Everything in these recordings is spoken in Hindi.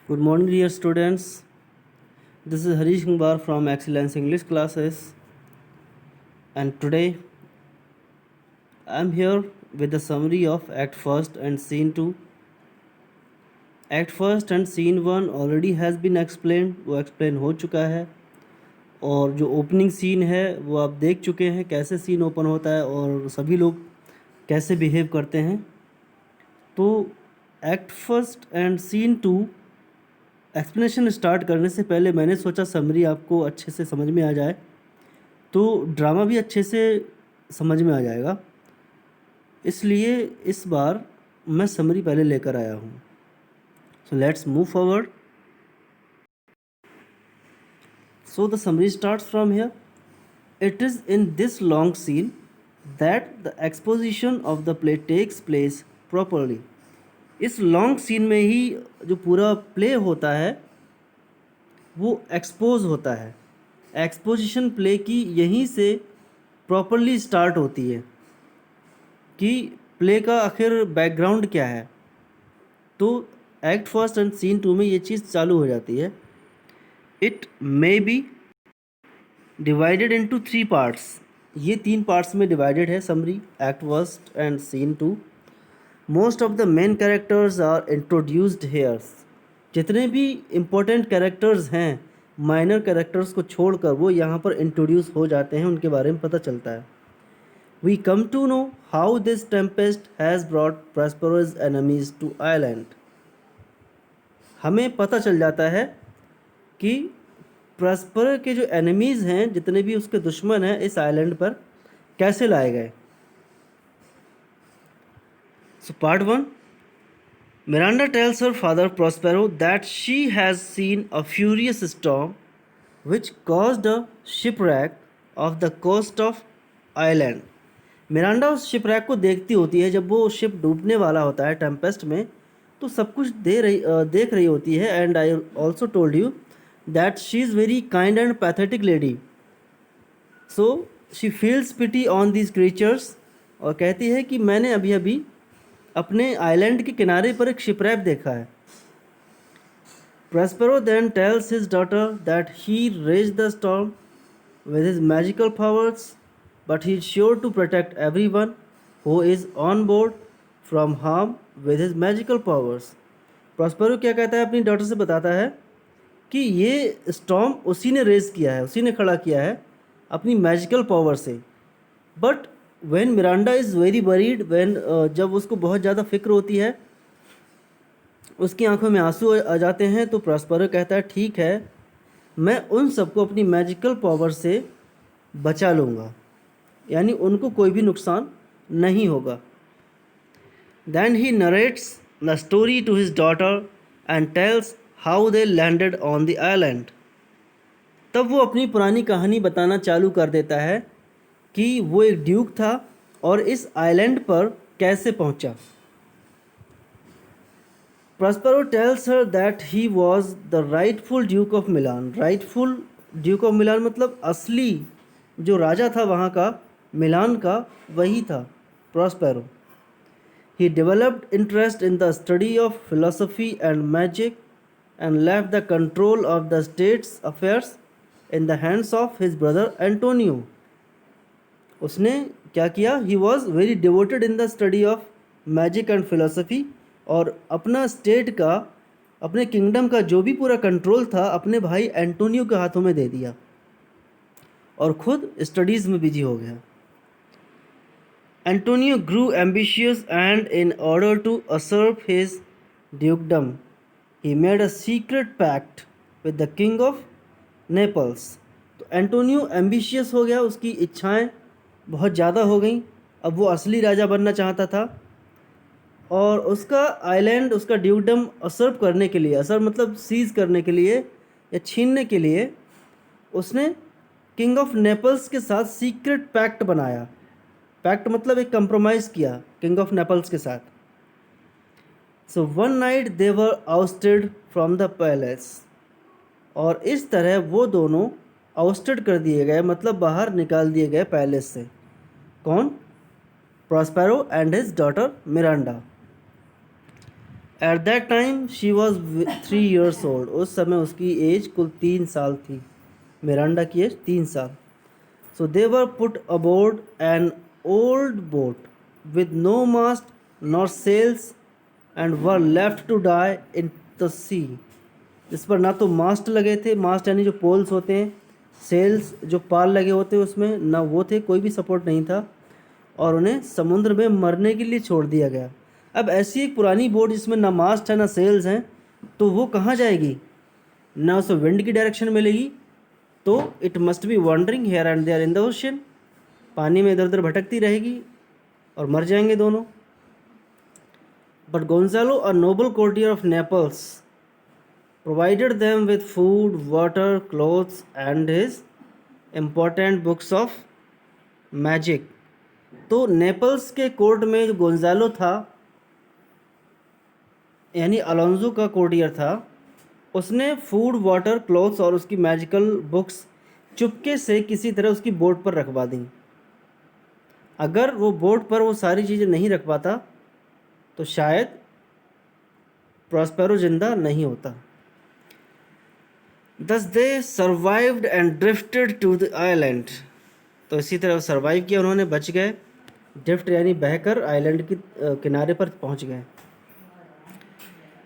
Good morning, dear students. This is Harish Kumar from Excellence English Classes, and today I am here with a summary of Act First and Scene 2. Act First and Scene 1 already has been explained, वो explain हो चुका है, और जो ओपनिंग सीन है वो आप देख चुके हैं कैसे सीन ओपन होता है और सभी लोग कैसे बिहेव करते हैं। तो act first and scene 2 explanation start करने से पहले मैंने सोचा समरी आपको अच्छे से समझ में आ जाए, तो ड्रामा भी अच्छे से समझ में आ जाएगा, इसलिए इस बार मैं समरी पहले लेकर आया हूँ। So let's move forward. So the summary starts from here. It is in this long scene that the exposition of the play takes place properly. इस लॉन्ग सीन में ही जो पूरा प्ले होता है वो एक्सपोज होता है। एक्सपोजिशन प्ले की यहीं से प्रॉपरली स्टार्ट होती है कि प्ले का आखिर बैकग्राउंड क्या है। तो एक्ट फर्स्ट एंड सीन 2 में ये चीज़ चालू हो जाती है। It may be divided into 3 parts. ये 3 पार्ट्स में डिवाइडेड है summary, act first and scene 2। Most of the main characters are introduced here. जितने भी इम्पोर्टेंट कैरेक्टर्स हैं, माइनर कैरेक्टर्स को छोड़कर वो यहाँ पर इंट्रोड्यूस हो जाते हैं, उनके बारे में पता चलता है। We come to know how this tempest has brought prosperous enemies to island. हमें पता चल जाता है कि प्रॉस्पर के जो एनिमीज़ हैं, जितने भी उसके दुश्मन हैं, इस आइलैंड पर कैसे लाए गए। So part 1, Miranda tells her father Prospero that she has seen a furious storm which caused a shipwreck of the coast of island. Miranda उस शिपरैक को देखती होती है जब वो शिप डूबने वाला होता है टेम्पेस्ट में, तो सब कुछ देख रही होती है। And I also told you that she is very kind and pathetic lady, so she feels pity on these creatures. और कहती है कि मैंने अभी अभी अपने आइलैंड के किनारे पर एक शिपरैक देखा है। Prospero then tells his daughter that he raised the storm with his magical powers, but he is sure to protect everyone who is on board from harm with his magical powers. Prospero क्या कहता है, अपनी डॉटर से बताता है कि ये स्टॉर्म उसी ने रेज किया है, उसी ने खड़ा किया है अपनी मैजिकल पावर से। But when Miranda is very worried, जब उसको बहुत ज़्यादा फिक्र होती है, उसकी आंखों में आंसू आ जाते हैं, तो प्रॉस्पेरो कहता है ठीक है, मैं उन सबको अपनी मैजिकल पावर से बचा लूँगा, यानी उनको कोई भी नुकसान नहीं होगा। Then he narrates the story to his daughter and tells how they landed on the island. तब वो अपनी पुरानी कहानी बताना चालू कर देता है कि वो एक ड्यूक था और इस आइलैंड पर कैसे पहुंचा। Prospero tells her that he was the rightful Duke of Milan. Rightful Duke of Milan मतलब असली जो राजा था वहाँ का, मिलान का, वही था Prospero. He developed interest in the study of philosophy and magic and left the control of the state's affairs in the hands of his brother Antonio. उसने क्या किया, he was very devoted in the study of magic and philosophy, और अपना स्टेट का, अपने किंगडम का जो भी पूरा कंट्रोल था अपने भाई एंटोनियो के हाथों में दे दिया और खुद स्टडीज़ में बिजी हो गया। Antonio grew ambitious and in order to usurp his dukedom he made a secret pact with the king of Naples. तो एंटोनियो एम्बिशियस हो गया, उसकी इच्छाएं बहुत ज़्यादा हो गई, अब वो असली राजा बनना चाहता था, और उसका आइलैंड, उसका ड्यूकडम असर्व करने के लिए, असर मतलब सीज करने के लिए या छीनने के लिए, उसने किंग ऑफ नेपल्स के साथ सीक्रेट पैक्ट बनाया। पैक्ट मतलब एक कंप्रोमाइज़ किया किंग ऑफ नेपल्स के साथ। So one night they were ousted from the palace, और इस तरह वो दोनों आउस्टेड कर दिए गए, मतलब बाहर निकाल दिए गए पैलेस से। कौन? Prospero and his daughter Miranda. At that time she was 3 years old. उस समय उसकी एज कुल 3 साल थी. मिरांडा की एज 3 साल. So they were put aboard an old boat with no mast nor sails and were left to die in the sea. जिस पर ना तो मास्ट लगे थे, मास्ट यानी जो पोल्स होते हैं, सेल्स जो पाल लगे होते हैं उसमें ना वो थे, कोई भी सपोर्ट नहीं था और उन्हें समुद्र में मरने के लिए छोड़ दिया गया. अब ऐसी एक पुरानी बोट जिसमें ना मास्ट है ना सेल्स हैं, तो वो कहाँ जाएगी? ना उसे विंड की डायरेक्शन मिलेगी, तो it must be wandering here and there in the ocean. पानी में इधर उधर भटकती रहेगी और मर जाएंगे दोनों. But Gonzalo, a Nobel courtier of Naples, provided them with food, water, clothes, and his important books of magic. तो नेपल्स के कोर्ट में जो गोंजालो था, यानी अलोंजो का कोर्टियर था, उसने फूड, वाटर, क्लॉथ्स और उसकी मैजिकल बुक्स चुपके से किसी तरह उसकी बोट पर रखवा दी. अगर वो बोट पर वो सारी चीज़ें नहीं रख पाता तो शायद प्रॉस्पेरो जिंदा नहीं होता. Thus they survived and drifted to the island. तो इसी तरह सर्वाइव किया उन्होंने, बच गए. ड्रिफ्ट यानी बहकर आइलैंड की किनारे पर पहुंच गए.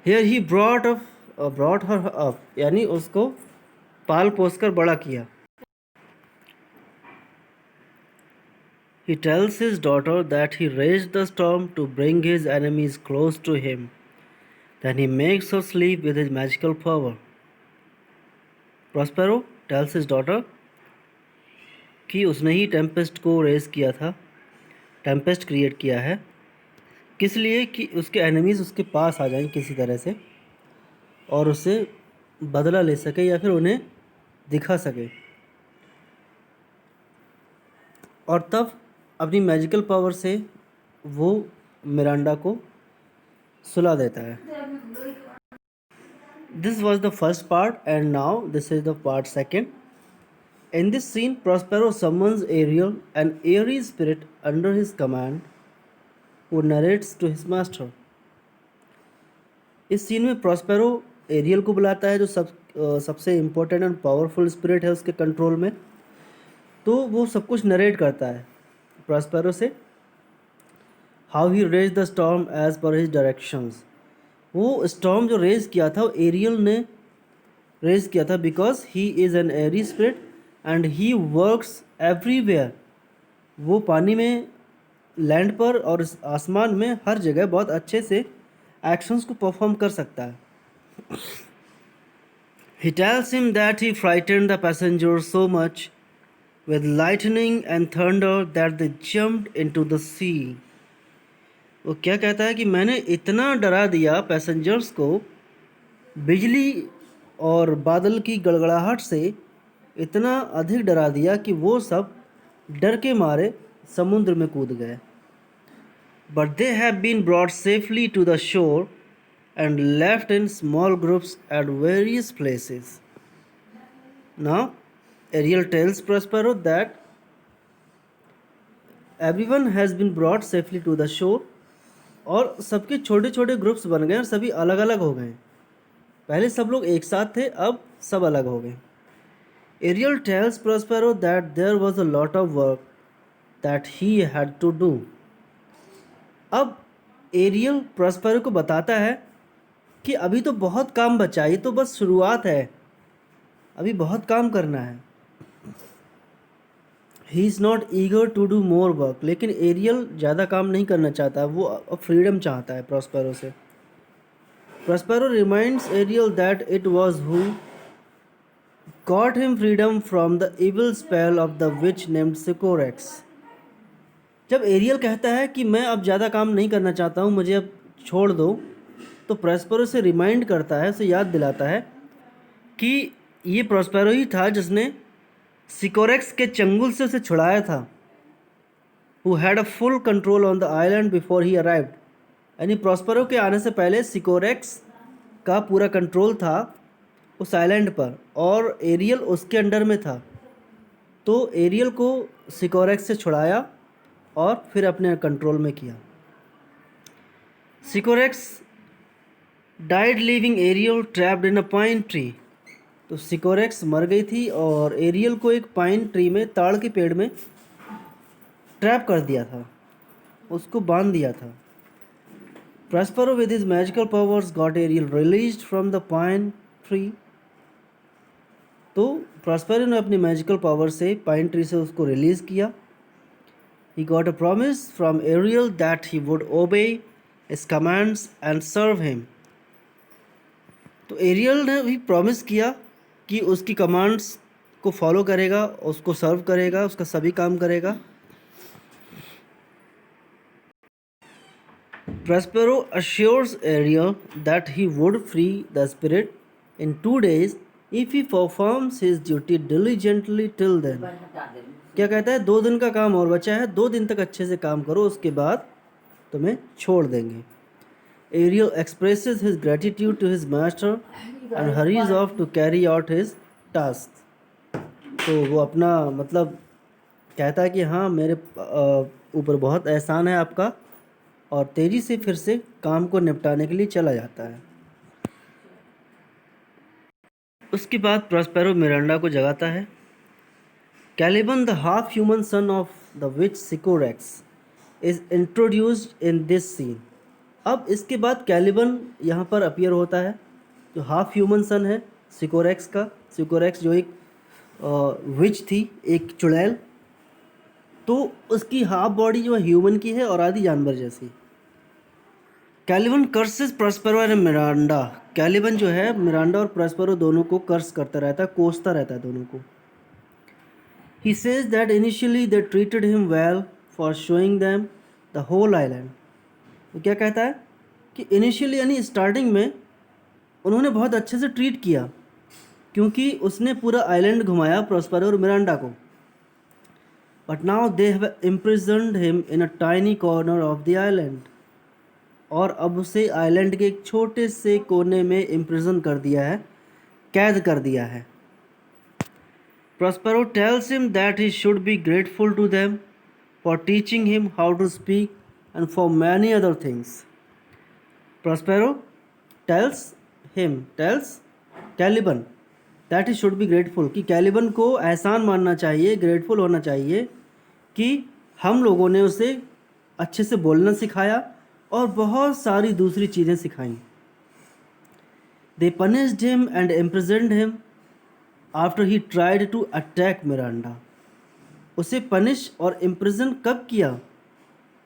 Here he brought her up, यानी उसको पाल पोस कर बड़ा किया. He tells his daughter that he raised the storm to bring his enemies close to him. Then he makes her sleep with his magical power. Prospero tells his daughter कि उसने ही टेम्पेस्ट को रेज किया था, टेम्पेस्ट क्रिएट किया है. किस लिए? कि उसके एनिमीज़ उसके पास आ जाएं किसी तरह से और उससे बदला ले सके या फिर उन्हें दिखा सके, और तब अपनी मैजिकल पावर से वो मिरांडा को सुला देता है. This was the first part and now this is the part second. In this scene, Prospero summons Ariel, an airy spirit under his command, who narrates to his master. इस सीन में प्रॉस्पेरो एरियल को बुलाता है, जो सबसे इम्पोर्टेंट एंड पावरफुल स्पिरिट है उसके कंट्रोल में. तो वो सब कुछ नरेट करता है प्रॉस्पेरो से. How he raise the storm as per his directions. वो स्टॉर्म जो रेज किया था वो एरियल ने रेज किया था, because he is an airy spirit and he works everywhere. वो पानी में, लैंड पर और आसमान में हर जगह बहुत अच्छे से एक्शंस को परफॉर्म कर सकता है. He tells him that he frightened the passengers so much with lightning and thunder that they jumped into the sea. वो क्या कहता है कि मैंने इतना डरा दिया पैसेंजर्स को, बिजली और बादल की गड़गड़ाहट से इतना अधिक डरा दिया कि वो सब डर के मारे समुद्र में कूद गए. But they have been brought safely to the shore and left in small groups at various places. Now Ariel tells Prospero that everyone has been brought safely to the shore. और सबके छोटे छोटे ग्रुप्स बन गए और सभी अलग अलग हो गए. पहले सब लोग एक साथ थे, अब सब अलग हो गए. Ariel tells Prospero that there was a lot of work that he had to do. अब एरियल प्रॉस्पेरो को बताता है कि अभी तो बहुत काम बचा, ये तो बस शुरुआत है, अभी बहुत काम करना है. He is not eager to do more work. लेकिन एरियल ज़्यादा काम नहीं करना चाहता, वो फ्रीडम चाहता है प्रॉस्पेरो से. Prospero reminds Ariel that it was who got him freedom from the evil spell of the witch named Sycorax. जब एरियल कहता है कि मैं अब ज़्यादा काम नहीं करना चाहता हूँ, मुझे अब छोड़ दो, तो प्रॉस्पेरो से रिमाइंड करता है, उसे याद दिलाता है कि ये प्रॉस्पेरो ही था जिसने सिकोरेक्स के चंगुल से उसे छुड़ाया था. Who had a full control on the island before he arrived. यानी प्रॉस्पेरो के आने से पहले सिकोरेक्स का पूरा कंट्रोल था उस आइलैंड पर और एरियल उसके अंडर में था. तो एरियल को सिकोरेक्स से छुड़ाया और फिर अपने कंट्रोल में किया. Sycorax died leaving Ariel trapped in a pine tree. तो सिकोरेक्स मर गई थी और एरियल को एक पाइन ट्री में, ताड़ के पेड़ में ट्रैप कर दिया था, उसको बांध दिया था। Prospero with his magical powers got Ariel released from the pine tree। तो प्रॉस्पेरो ने अपनी मैजिकल पावर से पाइन ट्री से उसको रिलीज किया। He got a promise from Ariel that he would obey his commands and serve him। तो एरियल ने भी प्रॉमिस किया कि उसकी कमांड्स को फॉलो करेगा, उसको सर्व करेगा, उसका सभी काम करेगा। Prospero assures Ariel that he would free the spirit in 2 days if he performs his duty diligently till then। क्या कहता है, 2 दिन का काम और बचा है, 2 दिन तक अच्छे से काम करो, उसके बाद तुम्हें छोड़ देंगे। Ariel expresses his gratitude to his master and hurries off to carry out his task। तो वो अपना मतलब कहता है कि हाँ मेरे ऊपर बहुत एहसान है आपका, और तेजी से फिर से काम को निपटाने के लिए चला जाता है। उसके बाद प्रॉस्पेरो मिरांडा को जगाता है। Caliban the half human son of the witch Sycorax is introduced in this scene. अब इसके बाद कैलिबन यहाँ पर अपीयर होता है, जो हाफ ह्यूमन सन है सिकोरेक्स का। सिकोरेक्स जो एक विच थी, एक चुड़ैल, तो उसकी हाफ बॉडी जो है ह्यूमन की है और आधी जानवर जैसी। Caliban curses Prospero and Miranda. Caliban जो है मिरांडा और प्रॉस्पेरो दोनों को कर्स करता रहता है, कोसता रहता है दोनों को। He says that initially they treated him well for showing them the whole island। तो क्या कहता है कि इनिशियली यानी स्टार्टिंग में उन्होंने बहुत अच्छे से ट्रीट किया, क्योंकि उसने पूरा आइलैंड घुमाया प्रॉस्पेरो और मिरांडा को। But now they have imprisoned him in a tiny corner of the island। और अब उसे आइलैंड के एक छोटे से कोने में इम्प्रिजन कर दिया है, कैद कर दिया है। Prospero tells him that he should be grateful to them for teaching him how to speak and for many other things। Prospero tells Caliban that he should be grateful, कि कैलिबन को एहसान मानना चाहिए, ग्रेटफुल होना चाहिए कि हम लोगों ने उसे अच्छे से बोलना सिखाया और बहुत सारी दूसरी चीज़ें सिखाई। They punished him and imprisoned him after he tried to attack Miranda. उसे पनिश और इम्प्रिजन कब किया,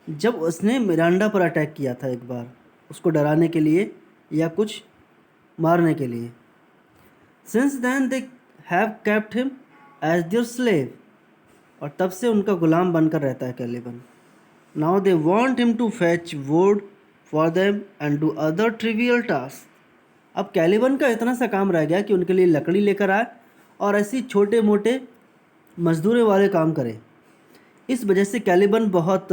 जब उसने मिरांडा पर अटैक किया था एक बार, उसको डराने के लिए या कुछ मारने के लिए। Since then they have kept him as their slave। और तब से उनका गुलाम बनकर रहता है Caliban. Now they want him to fetch wood for them and do other trivial tasks। अब कैलिबन का इतना सा काम रह गया कि उनके लिए लकड़ी लेकर आए और ऐसी छोटे मोटे मजदूरी वाले काम करे। इस वजह से कैलिबन बहुत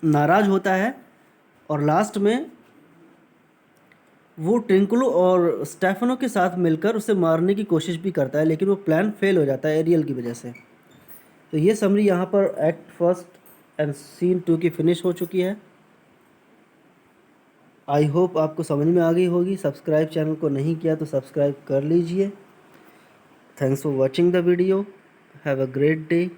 नाराज़ होता है और लास्ट में वो ट्रिंकुलो और स्टेफनो के साथ मिलकर उसे मारने की कोशिश भी करता है, लेकिन वो प्लान फेल हो जाता है एरियल की वजह से। तो ये समरी यहाँ पर एक्ट फर्स्ट एंड सीन 2 की फिनिश हो चुकी है। आई होप आपको समझ में आ गई होगी। सब्सक्राइब चैनल को नहीं किया तो सब्सक्राइब कर लीजिए। Thanks for watching the video. Have a great day.